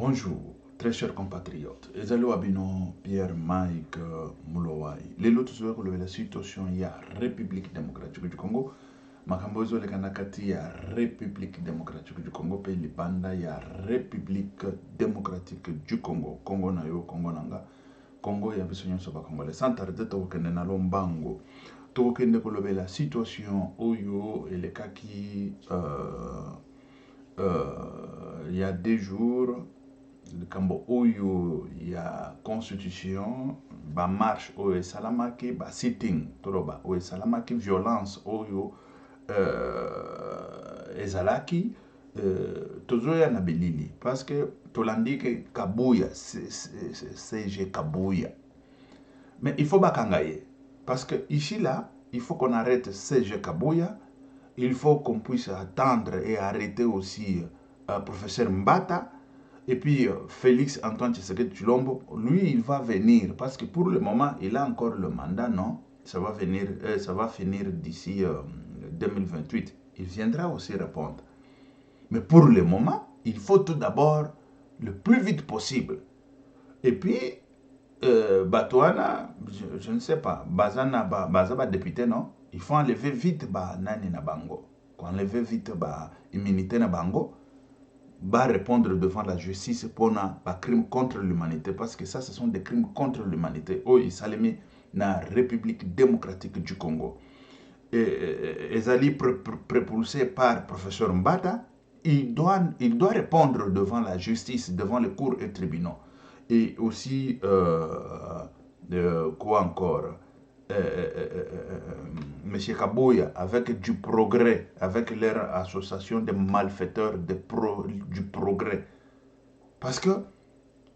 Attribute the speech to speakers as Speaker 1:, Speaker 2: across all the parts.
Speaker 1: Bonjour, très chers compatriotes. Ezalo Abino Pierre Mike Mulowai. Les lots de la situation il y a République démocratique du Congo. Makambozo le kanakati ya République démocratique du Congo. Pe libanda ya République démocratique du Congo. Congo na yo, Congo nanga. Congo ya biso nyonso ba Congolais. Sans tarder to kende na lombango. To kende kolobe la situation oyo elekaki il y a 2 jours. Le Cambo Oyo, il y a constitution, ba marche Oyo Salamaki, ba sitting, toroba Oyo Salamaki, violence Oyo Ezalaki, tozoya na belili. Parce que tolandi que Kabouya, CG Kabouya. Mais il faut bakangaye. Parce que ici là, il faut qu'on arrête CG Kabouya. Il faut qu'on puisse attendre et arrêter aussi professeur Mbata. Et puis Félix Antoine Tshisekedi Tshilombo, lui, il va venir parce que pour le moment, il a encore le mandat, non? Ça va finir d'ici 2028. Il viendra aussi répondre. Mais pour le moment, il faut tout d'abord le plus vite possible. Et puis, Batouana, je ne sais pas, Bazaba député, non? Il faut enlever vite Nani na Bango. Enlever vite immunité na Bango. Va répondre devant la justice pour un crime contre l'humanité. Parce que ça, ce sont des crimes contre l'humanité. Oh, il s'est mis dans la République démocratique du Congo. Et Ezali propulsé par professeur Mbata, il doit répondre devant la justice, devant les cours et tribunaux. Et aussi, quoi encore M. Kabouya, avec du progrès, avec leur association de malfaiteurs du progrès. Parce que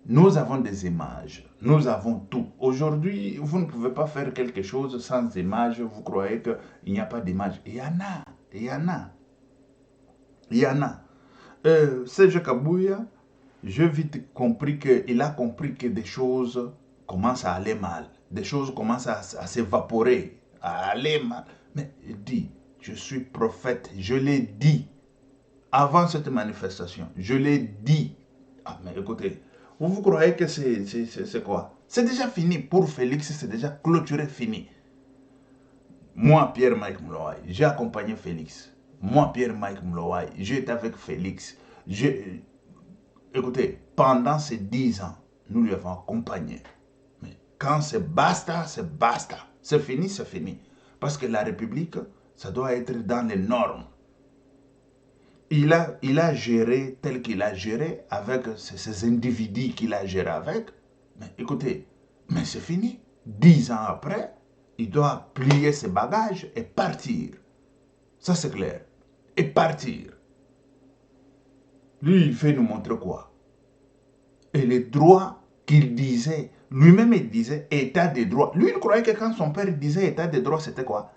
Speaker 1: nous avons des images, nous avons tout. Aujourd'hui, vous ne pouvez pas faire quelque chose sans images, vous croyez qu'il n'y a pas d'image. Il y en a, il y en a. Il y en a. Serge Kabouya, j'ai vite compris qu'il a compris que des choses commencent à aller mal. Des choses commencent à s'évaporer, à aller mal. Mais il dit, je suis prophète, je l'ai dit. Avant cette manifestation, je l'ai dit. Ah, mais écoutez, vous croyez que c'est quoi? C'est déjà fini. Pour Félix, c'est déjà clôturé, fini. Moi, Pierre-Mike Mulowai, j'ai accompagné Félix. Moi, Pierre-Mike Mulowai, j'ai été avec Félix. Écoutez, pendant ces 10 ans, nous lui avons accompagné. Mais quand c'est basta, c'est basta. C'est fini, c'est fini. Parce que la République, ça doit être dans les normes. Il a géré tel qu'il a géré avec ces individus qu'il a géré avec. Mais écoutez, mais c'est fini. 10 ans après, il doit plier ses bagages et partir. Ça c'est clair. Et partir. Lui, il fait nous montrer quoi? Et les droits qu'il disait, lui-même il disait état de droit. Lui, il croyait que quand son père disait état de droit, c'était quoi?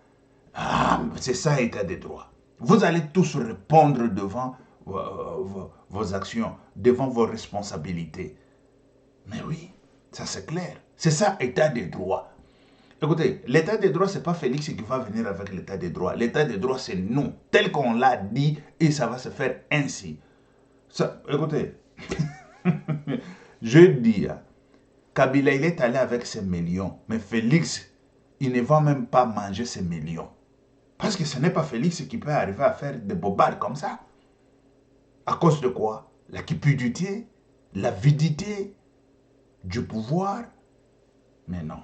Speaker 1: Ah, c'est ça, état de droit. Vous allez tous répondre devant vos actions, devant vos responsabilités. Mais oui, ça c'est clair. C'est ça, état de droit. Écoutez, l'état de droit, ce n'est pas Félix qui va venir avec l'état de droit. L'état de droit, c'est nous, tel qu'on l'a dit, et ça va se faire ainsi. Ça, écoutez, je dis, Kabila, il est allé avec ses millions, mais Félix, il ne va même pas manger ses millions. Parce que ce n'est pas Félix qui peut arriver à faire des bobards comme ça. À cause de quoi? La cupidité, l'avidité du pouvoir. Mais non,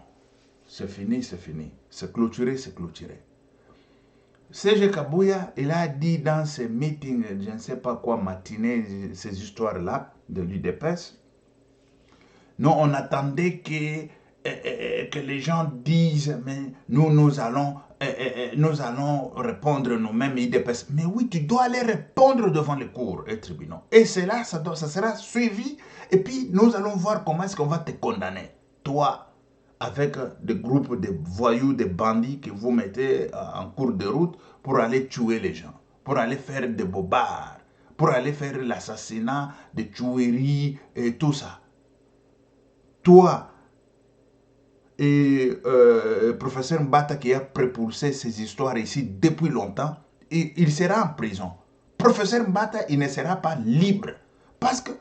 Speaker 1: c'est fini, c'est fini. C'est clôturé, c'est clôturé. CG Kabouya, il a dit dans ses meetings, je ne sais pas quoi, matinée, ces histoires-là de l'UDPS, non, on attendait que les gens disent, mais nous allons répondre nous-mêmes IDPS. Mais oui, tu dois aller répondre devant les cours et tribunaux. Et cela, ça sera suivi. Et puis, nous allons voir comment est-ce qu'on va te condamner. Toi, avec des groupes de voyous, de bandits que vous mettez en cours de route pour aller tuer les gens, pour aller faire des bobards, pour aller faire l'assassinat, des tueries et tout ça. Toi et professeur Mbata qui a propulsé ces histoires ici depuis longtemps, il sera en prison. Professeur Mbata, il ne sera pas libre. Parce que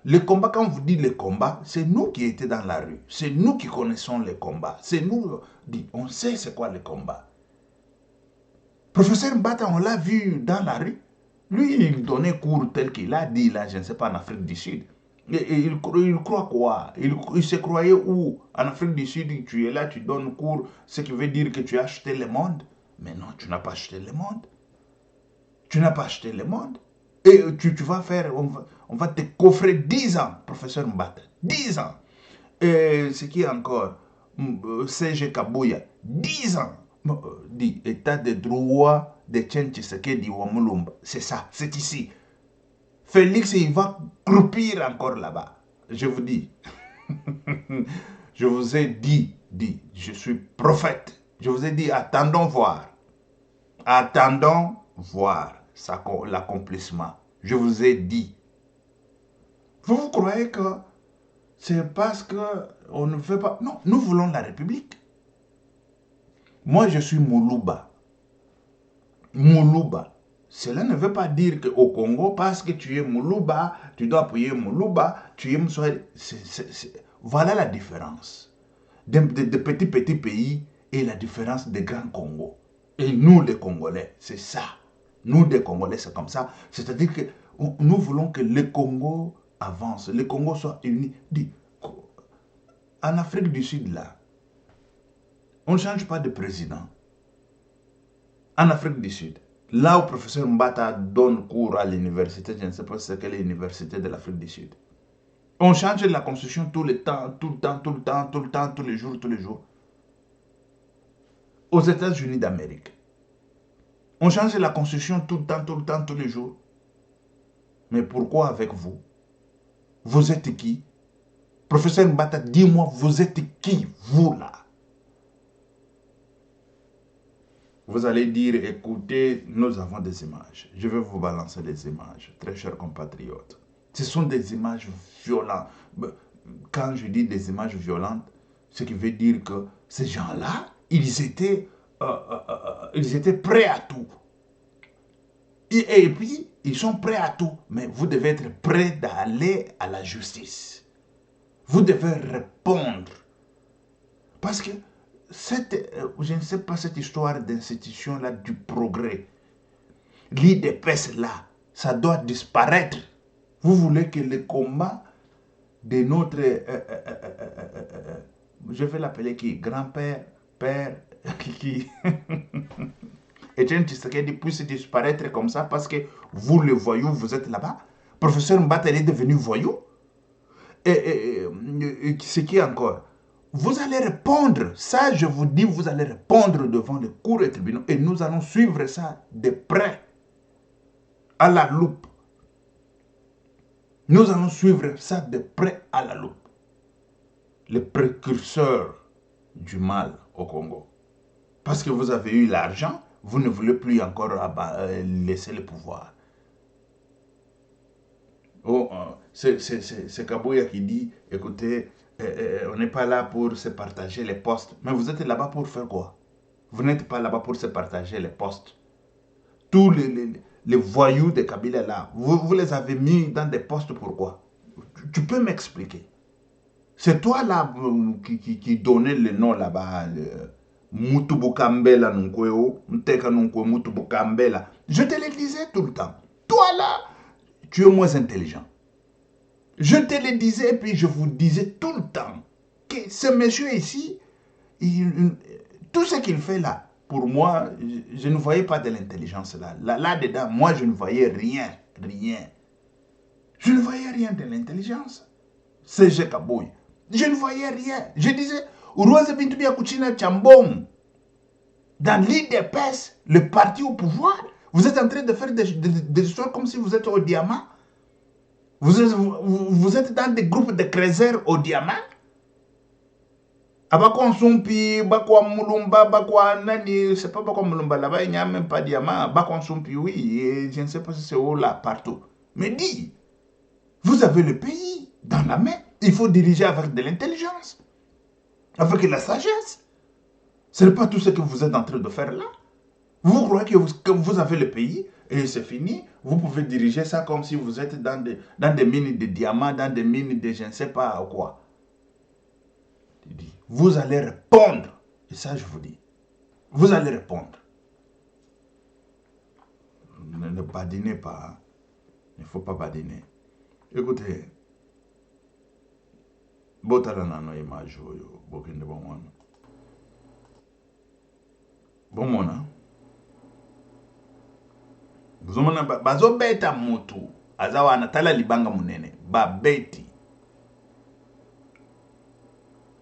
Speaker 1: Les combats, quand on vous dit les combats, c'est nous qui étions dans la rue. C'est nous qui connaissons les combats. C'est nous, on sait c'est quoi les combats. Professeur Mbata, on l'a vu dans la rue. Lui, il donnait cours tel qu'il a dit, là, je ne sais pas, en Afrique du Sud. Et il croit quoi? Il se croyait où? En Afrique du Sud, tu es là, tu donnes cours, ce qui veut dire que tu as acheté le monde. Mais non, tu n'as pas acheté le monde. Tu n'as pas acheté le monde. Et tu vas faire, on va te coffrer 10 ans, professeur Mbata. 10 ans. Et ce qui est encore, CG Kabouya, 10 ans. Dit état de droit de Tchen Tshisekedi Wamulumba. C'est ça, c'est ici. Félix, il va croupir encore là-bas. Je vous dis. Je vous ai dit, je suis prophète. Je vous ai dit, attendons voir. Attendons voir l'accomplissement. Je vous ai dit. Vous croyez que c'est parce qu'on ne veut pas... Non, nous voulons la République. Moi, je suis Moulouba. Moulouba. Cela ne veut pas dire qu'au Congo, parce que tu es Moulouba, tu dois appuyer Moulouba, tu es Moussouari. Voilà la différence de petits pays et la différence des grands Congo. Et nous, les Congolais, c'est ça. Nous, les Congolais, c'est comme ça. C'est-à-dire que nous voulons que le Congo avance, le Congo soit uni. En Afrique du Sud, là, on ne change pas de président. En Afrique du Sud, là où le professeur Mbata donne cours à l'université, je ne sais pas c'est quelle université de l'Afrique du Sud. On change la constitution tout le temps, tous les jours. Aux États-Unis d'Amérique. On change la constitution tout le temps, tous les jours. Mais pourquoi avec vous? Vous êtes qui? Professeur Mbata, dis-moi, vous êtes qui, vous là? Vous allez dire, écoutez, nous avons des images. Je vais vous balancer des images, très chers compatriotes. Ce sont des images violentes. Quand je dis des images violentes, ce qui veut dire que ces gens-là, ils étaient prêts à tout. Et puis, ils sont prêts à tout. Mais vous devez être prêts d'aller à la justice. Vous devez répondre. Parce que je ne sais pas, cette histoire d'institution-là du progrès, l'IDPS-là, ça doit disparaître. Vous voulez que le combat de notre, je vais l'appeler qui, grand-père, père, qui, Etienne Tshisekedi puisse disparaître comme ça parce que vous, le voyou, vous êtes là-bas. Professeur Mbata est devenu voyou. Et ce qui est encore, vous allez répondre, ça je vous dis, vous allez répondre devant les cours et tribunaux et nous allons suivre ça de près, à la loupe. Nous allons suivre ça de près à la loupe. Les précurseurs du mal au Congo. Parce que vous avez eu l'argent, vous ne voulez plus encore laisser le pouvoir. Oh, c'est Kabouya qui dit, écoutez, on n'est pas là pour se partager les postes. Mais vous êtes là-bas pour faire quoi? Vous n'êtes pas là-bas pour se partager les postes. Tous les voyous de Kabila là, vous les avez mis dans des postes pourquoi? Tu peux m'expliquer? C'est toi là qui donnait le nom là-bas, Mutubukambela Nunkweo, Mteka Nunkwe Mutubukambela. Je te le disais tout le temps. Toi là, tu es moins intelligent. Je te le disais et puis je vous disais tout le temps que ce monsieur ici, tout ce qu'il fait là, pour moi, je ne voyais pas de l'intelligence là. Là-dedans, moi, je ne voyais rien. Je ne voyais rien de l'intelligence. C'est Kabouya. Je ne voyais rien. Je disais, Uruaze Bintubia Kuchina Chambon, dans l'IDPS, le parti au pouvoir, vous êtes en train de faire des histoires comme si vous êtes au diamant. Vous êtes dans des groupes de créateurs au diamant. Abakwa Nsumpi, Bakwa Moulumba, Bakwa Nani, c'est pas Bakwa Moulumba là-bas, il n'y a même pas de diamant. Bakwa Nsumpi, oui, et je ne sais pas si c'est où là, partout. Mais dis, vous avez le pays dans la main. Il faut diriger avec de l'intelligence, avec la sagesse. Ce n'est pas tout ce que vous êtes en train de faire là. Vous croyez que vous avez le pays et c'est fini? Vous pouvez diriger ça comme si vous êtes dans des mines de diamants, dans des mines de je ne sais pas quoi. Vous allez répondre. Et ça, je vous dis. Vous allez répondre. Ne badinez pas. Hein. Il ne faut pas badiner. Écoutez. Botala no image oyo. Bokende bon mona. Vous mona bazo beta mutu. Azawa natala libanga munene. Ba beti.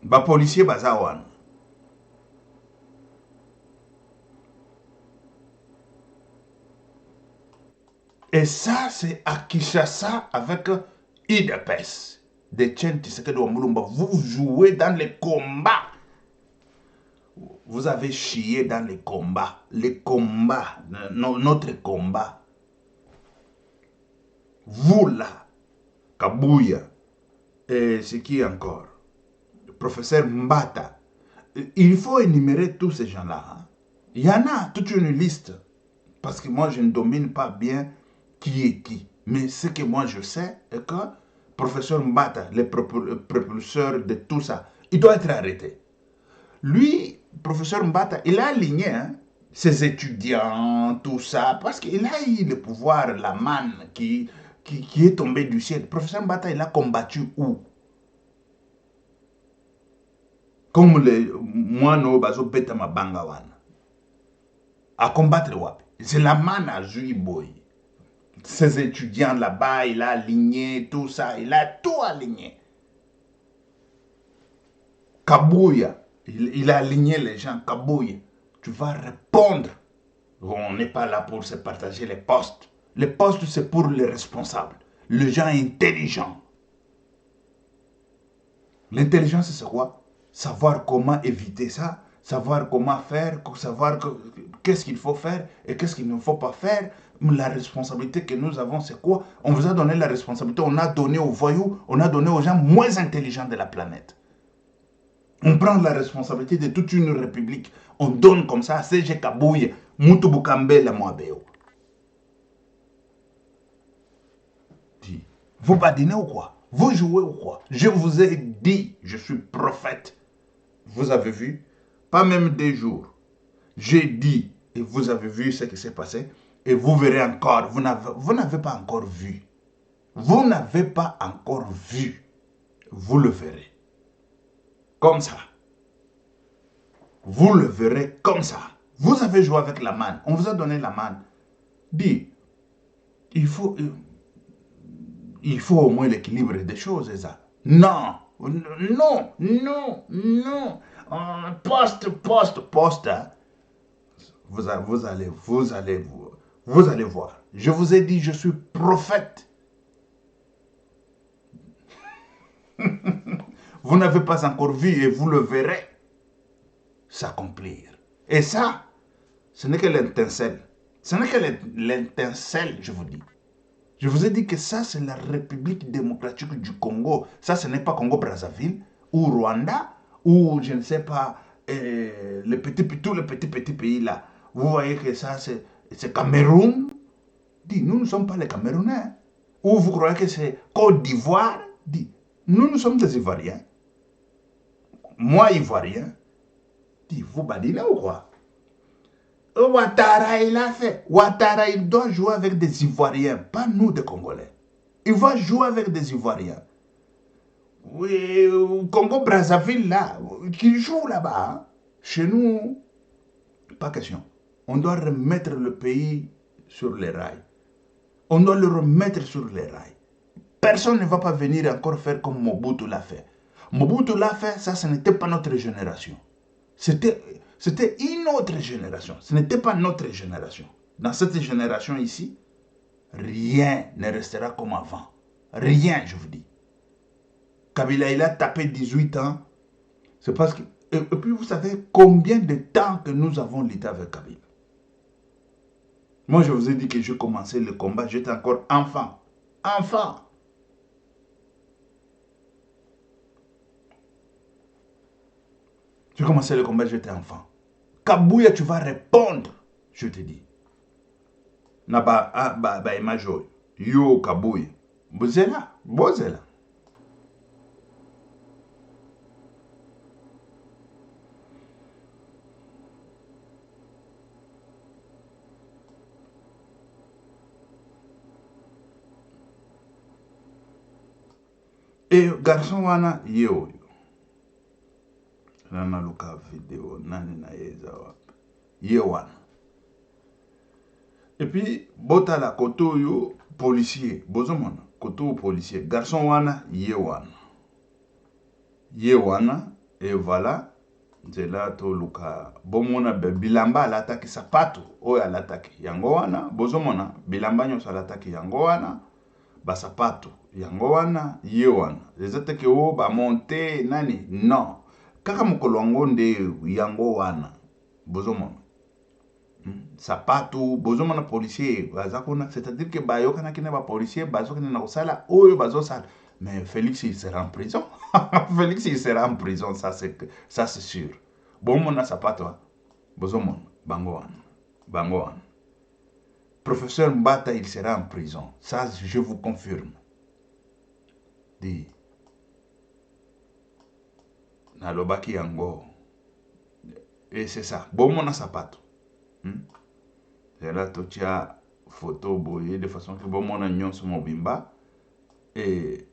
Speaker 1: Ba policier bazawana. Et ça, c'est à Kinshasa avec IDPS. De Tchen Tshisekedi Wamulumba. Vous jouez dans les combats. Vous avez chié dans les combats. Les combats. Notre combat. Vous là. Kabouya. Et c'est qui encore? Le professeur Mbata. Il faut énumérer tous ces gens-là. Hein. Il y en a toute une liste. Parce que moi, je ne domine pas bien qui est qui. Mais ce que moi, je sais est que professeur Mbata, le propulseur de tout ça, il doit être arrêté. Lui, professeur Mbata, il a aligné hein, ses étudiants, tout ça, parce qu'il a eu le pouvoir, la manne qui est tombée du ciel. Professeur Mbata, il a combattu où? Comme les moines bazo beta mabanga wana. À combattre wapi. C'est la manne à Zuiboy. Ses étudiants là-bas, il a aligné tout ça, il a tout aligné. Kabouya, il a aligné les gens. Kabouya, tu vas répondre. On n'est pas là pour se partager les postes. Les postes, c'est pour les responsables, les gens intelligents. L'intelligence, c'est quoi? Savoir comment éviter ça, savoir comment faire, savoir qu'est-ce qu'il faut faire et qu'est-ce qu'il ne faut pas faire. La responsabilité que nous avons, c'est quoi? On vous a donné la responsabilité, on a donné aux voyous, on a donné aux gens moins intelligents de la planète. On prend la responsabilité de toute une république. On donne comme ça à CG Kabouye, Moutou Boukambe, la Moabéo. Vous badinez ou quoi? Vous jouez ou quoi? Je vous ai dit, je suis prophète. Vous avez vu? Pas même 2 jours. J'ai dit, et vous avez vu ce qui s'est passé. Et vous verrez encore, vous n'avez pas encore vu. Vous n'avez pas encore vu. Vous le verrez. Comme ça. Vous le verrez comme ça. Vous avez joué avec la manne. On vous a donné la manne. Dis, il faut au moins l'équilibre des choses, ça. Non, non, non, non. Poste. Hein. Vous allez voir. Je vous ai dit, je suis prophète. Vous n'avez pas encore vu et vous le verrez s'accomplir. Et ça, ce n'est que l'étincelle. Ce n'est que l'étincelle, je vous dis. Je vous ai dit que ça, c'est la République démocratique du Congo. Ça, ce n'est pas Congo-Brazzaville ou Rwanda ou je ne sais pas, tous les petits pays là. Vous voyez que ça, c'est Cameroun. Dit, nous ne sommes pas les Camerounais. Ou vous croyez que c'est Côte d'Ivoire. Dit, nous sommes des Ivoiriens. Moi, Ivoirien. Dit, vous badinez ou quoi? Ouattara, il a fait. Ouattara, il doit jouer avec des Ivoiriens, pas nous, des Congolais. Il va jouer avec des Ivoiriens. Oui, Congo-Brazzaville, là, qui joue là-bas. Hein? Chez nous, pas question. On doit remettre le pays sur les rails. On doit le remettre sur les rails. Personne ne va pas venir encore faire comme Mobutu l'a fait. Mobutu l'a fait, ça, ce n'était pas notre génération. C'était une autre génération. Ce n'était pas notre génération. Dans cette génération ici, rien ne restera comme avant. Rien, je vous dis. Kabila, il a tapé 18 ans. C'est parce que... Et puis, vous savez combien de temps que nous avons lutté avec Kabila. Moi, je vous ai dit que j'ai commencé le combat. J'étais encore enfant. Enfant. J'ai commencé le combat, j'étais enfant. Kabouya, tu vas répondre. Je te dis. Na ba image yo Kabuya. Bozela. Et garçon wana yo. Nana luka vidéo nani na yeza wapi. Ye wana. Et puis bota la koto yo policier. Bozomona koto policier. Garçon wana ye wana. Ye wana et voilà. Nzela to luka bomona bilamba alataki sapato oyo alataki yango wana. Bozomona bilamba nyonso alataki yango wana. Ba sapato yango wana ye wana. Ezate ke o ba monte nani non. Kaka mokolo yango nde yango wana. Bozomona sapato bozomona policier bazakona, c'est-à-dire que bayokana kina ba policier bazokana na kosala oyo bazosala. Mais Félix il sera en prison. Félix il sera en prison, ça c'est sûr. Bomona sapato bozomona bango wana. Professeur Mbata il sera en prison, ça je vous confirme. Di nalobaki yango. Et c'est ça. Bomona sapato. C'est là que tu as photo boye de façon que bomona nyonso mobimba. Et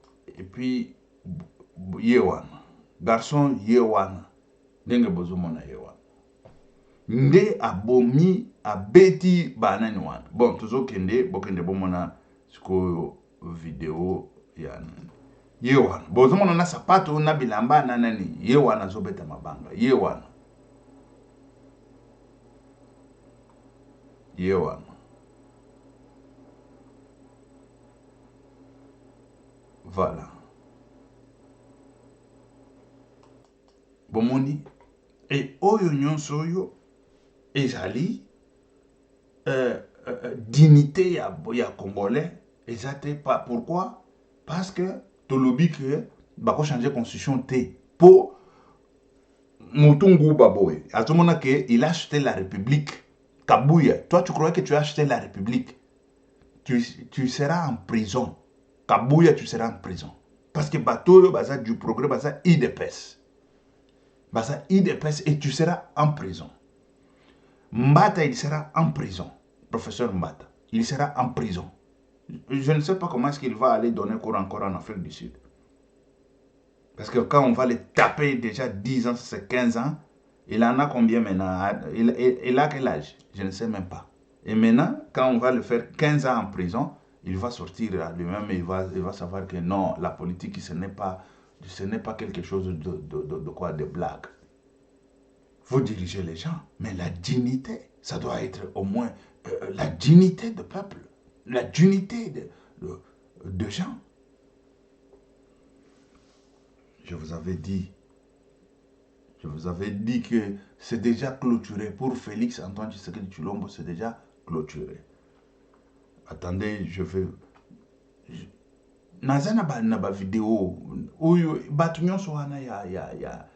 Speaker 1: puis yewana. Garçon yewana. Ndenge bozomona yewana. Nde abomi abeti banani wana. Bon, toujours kende bokende bomona siko vidéo ya yewana. Bozomona na sapato na bilamba na nani yewana zobeta mabanga. Yewana. Voilà. Bomoni. Et oyo nyonso oyo ezali dignité ya Congolais. Ezate pas pourquoi? Parce que tolobi que bako changer constitution T pour Mutungu Baboy. À tout moment que il a acheté la République. Kabuya, toi tu croyais que tu as acheté la République. Tu seras en prison. Kabuya, tu seras en prison. Parce que bateau, baza du progrès, baza IDPS. Baza IDPS et tu seras en prison. Mbata, il sera en prison. Professeur Mbata, il sera en prison. Je ne sais pas comment est-ce qu'il va aller donner cours encore en Afrique du Sud. Parce que quand on va le taper déjà 10 ans, c'est 15 ans, il en a combien maintenant? Il a quel âge? Je ne sais même pas. Et maintenant, quand on va le faire 15 ans en prison, il va sortir lui-même et il va savoir que non, la politique, ce n'est pas quelque chose de quoi, de blague. Vous dirigez les gens, mais la dignité, ça doit être au moins la dignité de peuple, la dignité de gens. Je vous avais dit que c'est déjà clôturé. Pour Félix Antoine Tshisekedi Tshilombo, c'est déjà clôturé. Attendez, je vais... Nazana ba vidéo oyo batu nyonso wana ya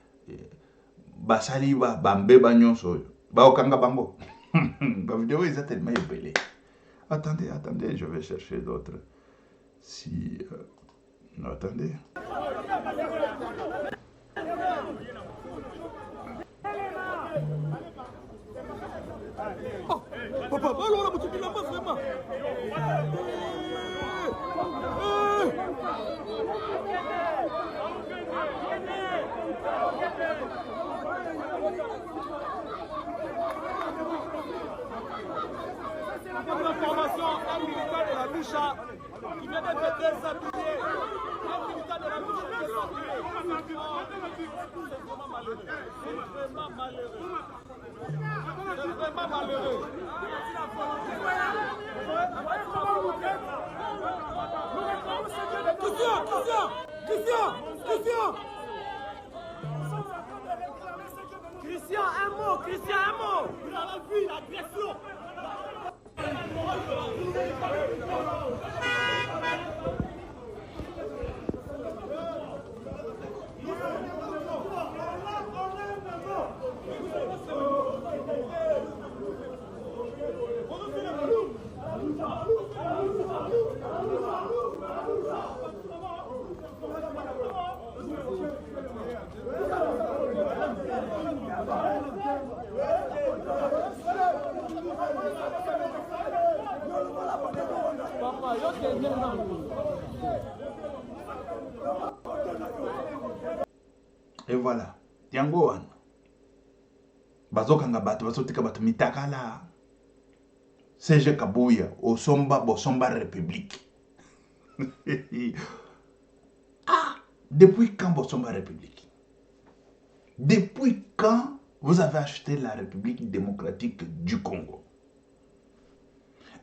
Speaker 1: basali bambe ba nyonso ba okanga bango. Ba vidéo est tellement belle. Attendez, je vais chercher d'autres. Si non, attendez.
Speaker 2: Oh, papa, alors là, tu l'as pas vraiment. L'information, un militant de la Bicha qui vient d'être déshabillé. Un militant de la Bicha qui est sorti. C'est vraiment malheureux. C'est vraiment malheureux. C'est vraiment malheureux. Christian, un mot. Il a vu l'agression.
Speaker 1: Et voilà. Yango wana. Bazokanga bato, bazotika bato mitakala. CG Kabouya, Osomba, Bosomba République. Ah, depuis quand Bosomba République? Depuis quand vous avez acheté la République démocratique du Congo?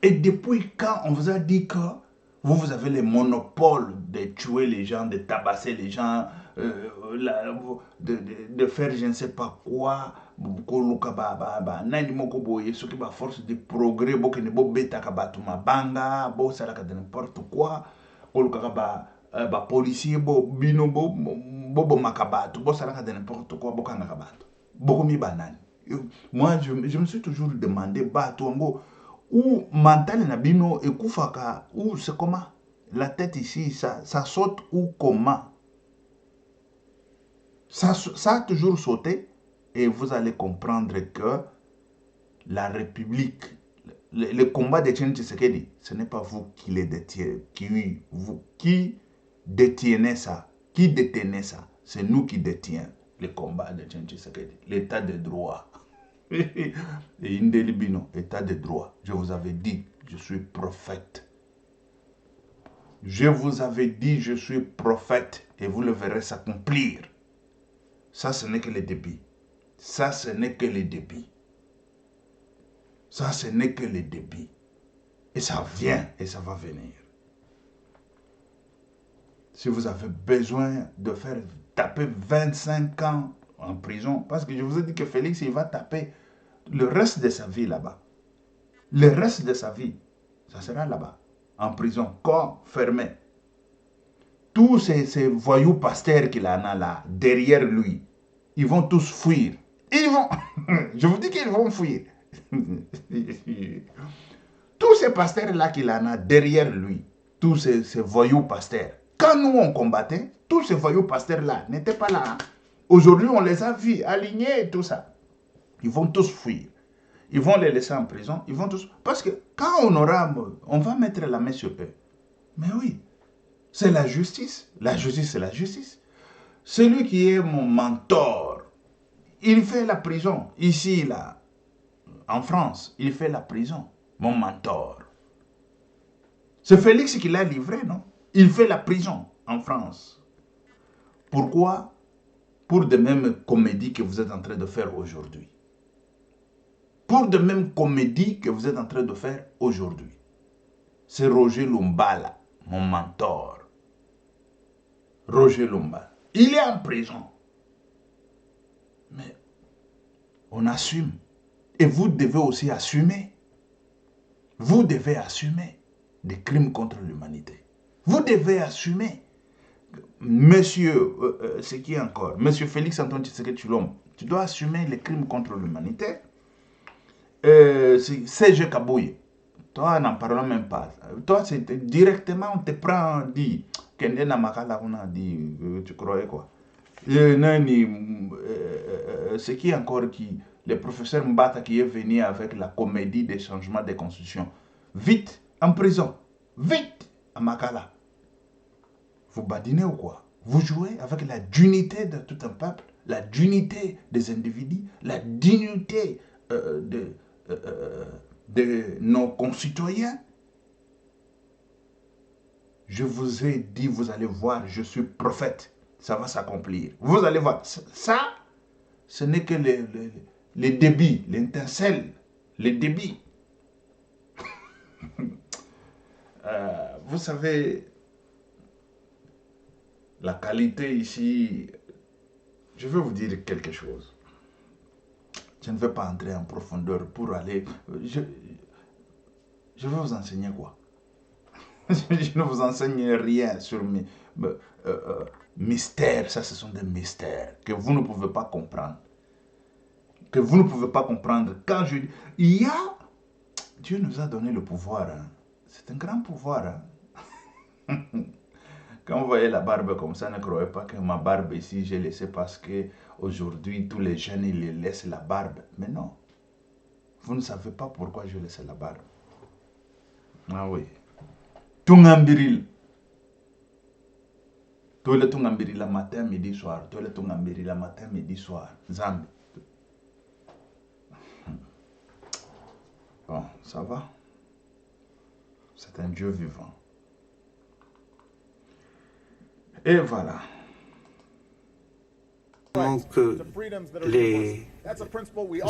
Speaker 1: Et depuis quand on vous a dit que vous avez le monopole de tuer les gens, de tabasser les gens, de faire je ne sais pas quoi, force de progrès, banga, n'importe quoi, policier, bino, makabatu, n'importe quoi, moi, je me suis toujours demandé, ou mental nabino et koufaka, ou c'est comment? La tête ici, ça saute ou comment? Ça a toujours sauté et vous allez comprendre que la République, le combat de Tchéni Tshisekedi, ce n'est pas vous qui les détenez, qui détenez ça, c'est nous qui détenons le combat de Tchéni Tshisekedi, l'état de droit. Et Indelibino, état de droit. Je vous avais dit, je suis prophète. Je vous avais dit, je suis prophète et vous le verrez s'accomplir. Ça, ce n'est que le début. Ça, ce n'est que le début. Ça, ce n'est que le début. Et ça vient et ça va venir. Si vous avez besoin de faire taper 25 ans en prison, parce que je vous ai dit que Félix, il va taper le reste de sa vie là-bas. Le reste de sa vie, ça sera là-bas, en prison, corps fermé. Tous ces voyous pasteurs qu'il en a là, derrière lui, ils vont tous fuir. Ils vont, je vous dis qu'ils vont fuir. Tous ces pasteurs-là qu'il en a derrière lui, tous ces voyous pasteurs, quand nous on combattait, tous ces voyous pasteurs-là n'étaient pas là. Aujourd'hui, on les a vus alignés et tout ça. Ils vont tous fuir. Ils vont les laisser en prison. Ils vont tous... Parce que quand on va mettre la main sur eux. Mais oui, c'est la justice. La justice, c'est la justice. Celui qui est mon mentor, il fait la prison. Ici, là, en France, il fait la prison. Mon mentor. C'est Félix qui l'a livré, non? Il fait la prison en France. Pourquoi? Pour de mêmes comédies que vous êtes en train de faire aujourd'hui. Pour de mêmes comédies que vous êtes en train de faire aujourd'hui. C'est Roger Lumbala, mon mentor. Roger Lumbala. Il est en prison. Mais on assume. Et vous devez aussi assumer. Vous devez assumer des crimes contre l'humanité. Vous devez assumer. Monsieur, c'est qui encore? Monsieur Félix Antoine Tshisekedi Tshilombo, tu dois assumer les crimes contre l'humanité. C'est CG Kabouye. Toi, n'en parlons même pas. Toi, directement, on te prend, dit, Kendena Makala, on a dit, tu croyais quoi? C'est qui encore qui, le professeur Mbata qui est venu avec la comédie des changements de constitution. Vite, en prison. Vite, à Makala. Vous badinez ou quoi? Vous jouez avec la dignité de tout un peuple, la dignité des individus, la dignité de nos concitoyens. Je vous ai dit, vous allez voir, je suis prophète. Ça va s'accomplir. Vous allez voir. Ça, ce n'est que les débits, l'étincelle, les débits. Vous savez, la qualité ici, je vais vous dire quelque chose. Je ne vais pas entrer en profondeur pour aller... Je vais vous enseigner quoi? Je ne vous enseigne rien sur mes mystères. Ça, ce sont des mystères que vous ne pouvez pas comprendre. Que vous ne pouvez pas comprendre. Quand je dis... Il y a... Dieu nous a donné le pouvoir. Hein. C'est un grand pouvoir. Hein. Quand vous voyez la barbe comme ça, ne croyez pas que ma barbe ici, j'ai laissé parce que aujourd'hui tous les jeunes, ils laissent la barbe. Mais non. Vous ne savez pas pourquoi je laisse la barbe. Ah oui. Tungambiril. Toi le tongambiri la matin, midi, soir. Toi le tongambiri la matin, midi, soir. Zambi. Bon, ça va. C'est un Dieu vivant. Et voilà.
Speaker 3: Que les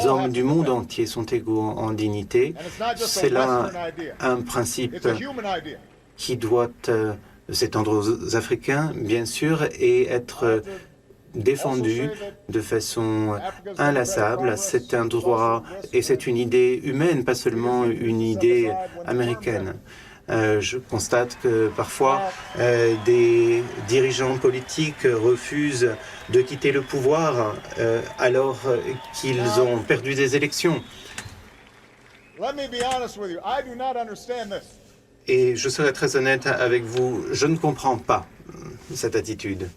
Speaker 3: hommes du monde entier sont égaux en dignité. C'est là un principe qui doit s'étendre aux Africains, bien sûr, et être défendu de façon inlassable. C'est un droit et c'est une idée humaine, pas seulement une idée américaine. Je constate que parfois des dirigeants politiques refusent de quitter le pouvoir alors qu'ils ont perdu des élections. Et je serai très honnête avec vous, je ne comprends pas cette attitude.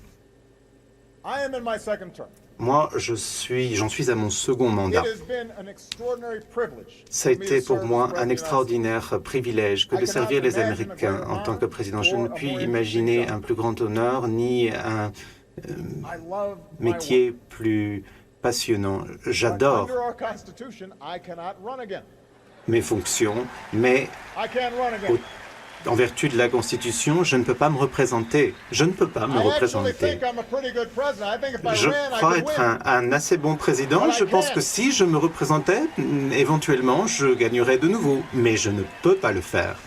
Speaker 3: Moi, j'en suis à mon second mandat. Ça a été pour moi un extraordinaire privilège que de servir les Américains en tant que président. Je ne puis imaginer un plus grand honneur ni un métier plus passionnant. J'adore mes fonctions, mais en vertu de la Constitution, je ne peux pas me représenter. Je ne peux pas me représenter. Je crois être un assez bon président. Je pense que si je me représentais, éventuellement, je gagnerais de nouveau. Mais je ne peux pas le faire.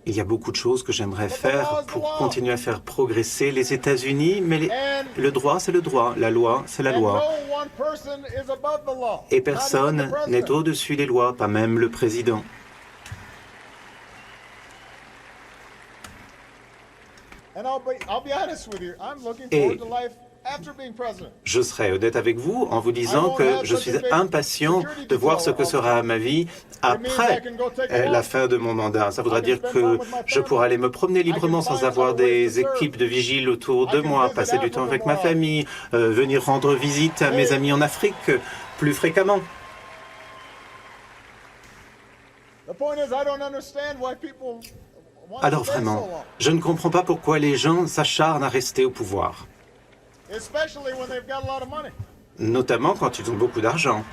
Speaker 3: Il y a beaucoup de choses que j'aimerais faire pour continuer à faire progresser les États-Unis, mais le droit, c'est le droit. La loi, c'est la loi. Et personne n'est au-dessus des lois, pas même le président. Et je serai honnête avec vous en vous disant que je suis impatient de voir ce que sera ma vie après la fin de mon mandat. Ça voudra dire que je pourrai aller me promener librement sans avoir des équipes de vigiles autour de moi, passer du temps avec ma famille, venir rendre visite à mes amis en Afrique plus fréquemment. Alors vraiment, je ne comprends pas pourquoi les gens s'acharnent à rester au pouvoir. Notamment quand ils ont beaucoup d'argent.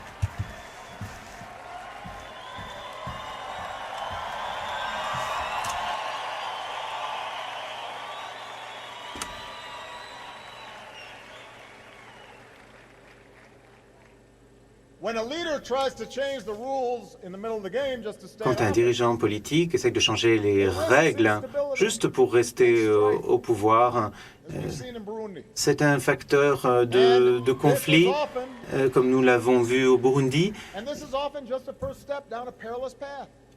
Speaker 3: Quand un dirigeant politique essaie de changer les règles juste pour rester au pouvoir, c'est un facteur de conflit, comme nous l'avons vu au Burundi.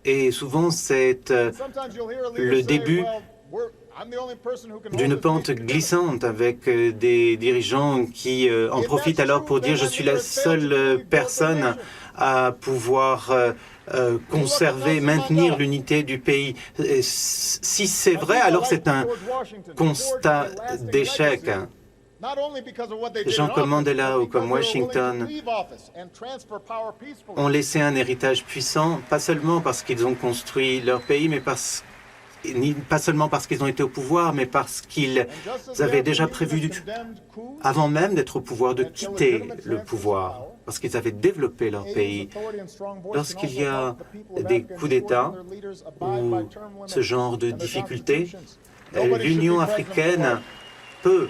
Speaker 3: Et souvent, c'est le début d'une pente glissante avec des dirigeants qui en profitent alors pour dire « je suis la seule personne à pouvoir conserver, maintenir l'unité du pays ». Si c'est vrai, alors c'est un constat d'échec. Jean comme Mandela ou comme Washington ont laissé un héritage puissant, pas seulement parce qu'ils ont construit leur pays, mais pas seulement parce qu'ils ont été au pouvoir, mais parce qu'ils avaient déjà prévu, avant même d'être au pouvoir, de quitter le pouvoir, parce qu'ils avaient développé leur pays. Lorsqu'il y a des coups d'État ou ce genre de difficultés, l'Union africaine peut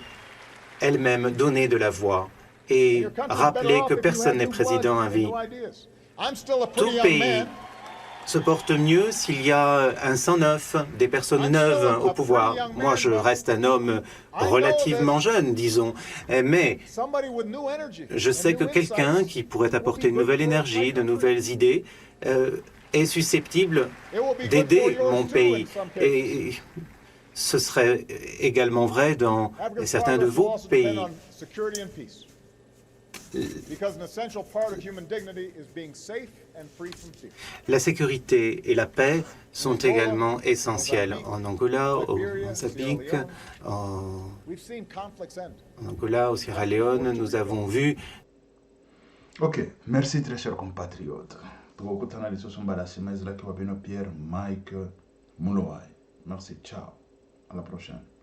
Speaker 3: elle-même donner de la voix et rappeler que personne n'est président à vie. Tout pays se porte mieux s'il y a un sang neuf, des personnes neuves au pouvoir. Moi, je reste un homme relativement jeune, disons, mais je sais que quelqu'un qui pourrait apporter une nouvelle énergie, de nouvelles idées, est susceptible d'aider mon pays. Et ce serait également vrai dans certains de vos pays. La sécurité et la paix sont également essentielles. En Angola, au Mozambique, en Angola, au Sierra Leone, nous avons vu...
Speaker 1: Ok, merci très chers compatriotes. tokokutana lisusu mbala nsima ezalaki wa bino Pierre Mike Mulowai. Merci, ciao, à la prochaine.